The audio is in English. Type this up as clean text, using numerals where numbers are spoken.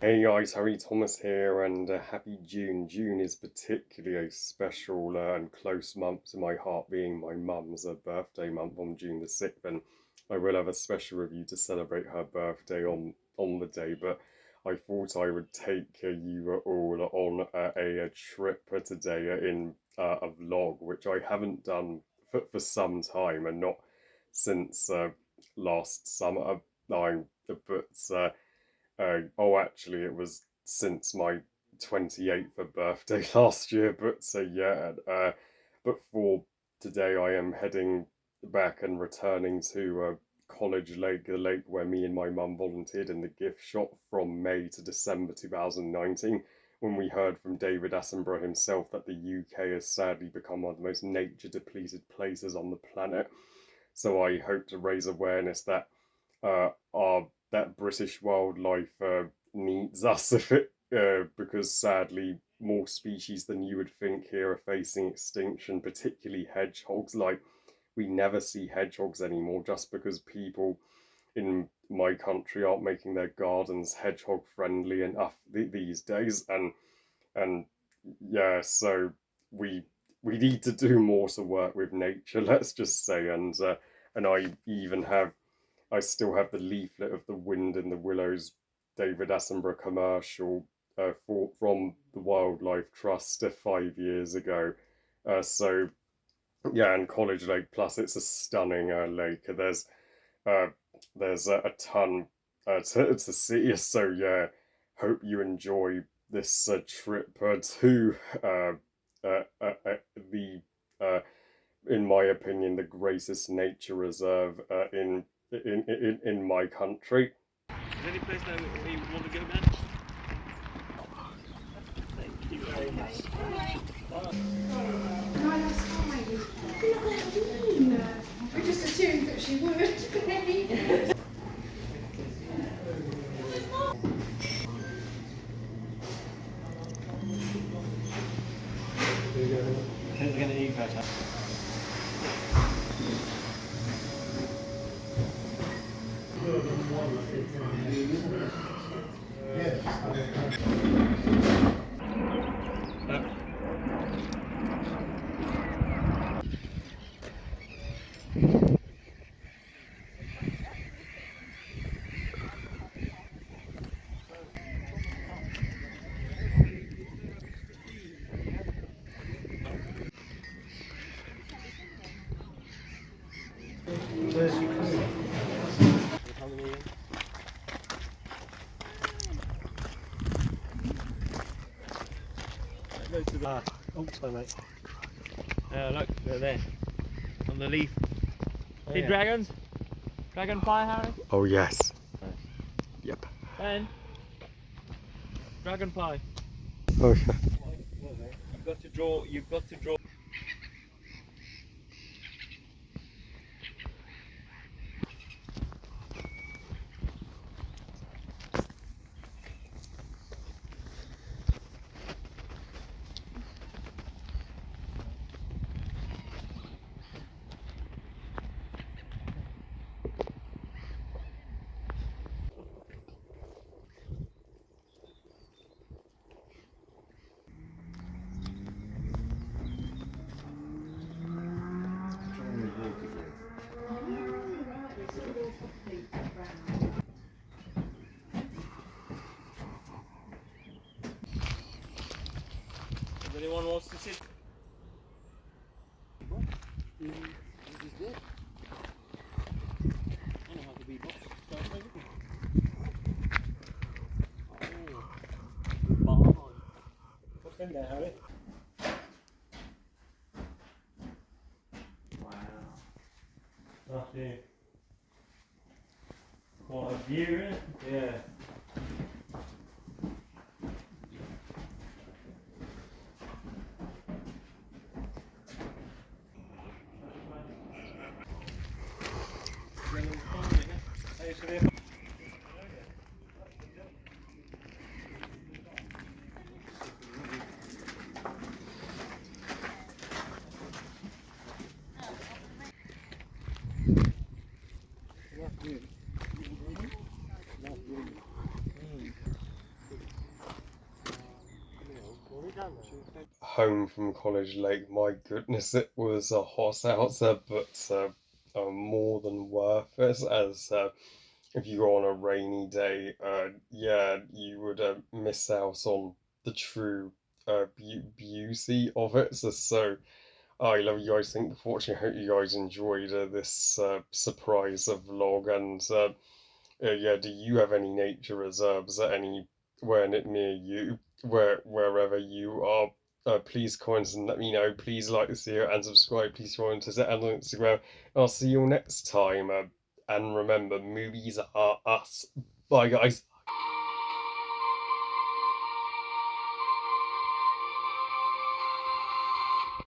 Hey guys, Harry Thomas here, and happy June. June is particularly a special and close month to my heart, being my mum's birthday month on June the 6th, and I will have a special review to celebrate her birthday on the day. But I thought I would take you all on a trip today in a vlog, which I haven't done for some time, and not since last summer. I but oh, actually, it was since my 28th birthday last year. But so yeah, but for today, I am heading back and returning to College Lake, the lake where me and my mum volunteered in the gift shop from May to December 2019, when we heard from David Attenborough himself that the UK has sadly become one of the most nature depleted places on the planet. So I hope to raise awareness that that British wildlife needs us, if it because sadly more species than you would think here are facing extinction, particularly hedgehogs. Like, we never see hedgehogs anymore just because people in my country aren't making their gardens hedgehog friendly enough these days. And yeah, so we we need to do more to work with nature, let's just say. And I still have the leaflet of the Wind in the Willows David Attenborough commercial from the Wildlife Trust 5 years ago. So yeah, and College Lake Plus, it's a stunning lake. Uh, there's a ton to see. So yeah, hope you enjoy this trip to uh, uh, uh, uh, the uh, in my opinion, the greatest nature reserve in my country. Is there any place now where you want to go next? Thank you very much. No, that's fine. You're not mean. We just assumed that she would. I think we're going to eat better. Go to the. Oh, sorry, mate. Look, they're there on the leaf. See dragons? Dragonfly, Harry? Oh yes. Yep. Ben? Dragonfly. Oh yeah. You've got to draw. You've got to draw. If anyone wants to sit. What's in there, Harry? Wow. Nothing. What a view, isn't it? Yeah. home from College Lake, my goodness, it was a hot out there, but more than worth it. As if you go on a rainy day, yeah, you would miss out on the true beauty of it. So I love you guys. Thank you for watching. I hope you guys enjoyed this surprise vlog. And yeah, do you have any nature reserves at anywhere near you, wherever you are? Please comment and let me know. Please like this video and subscribe. Please follow on Twitter and on Instagram. I'll see you all next time. And remember, movies are us. Bye, guys.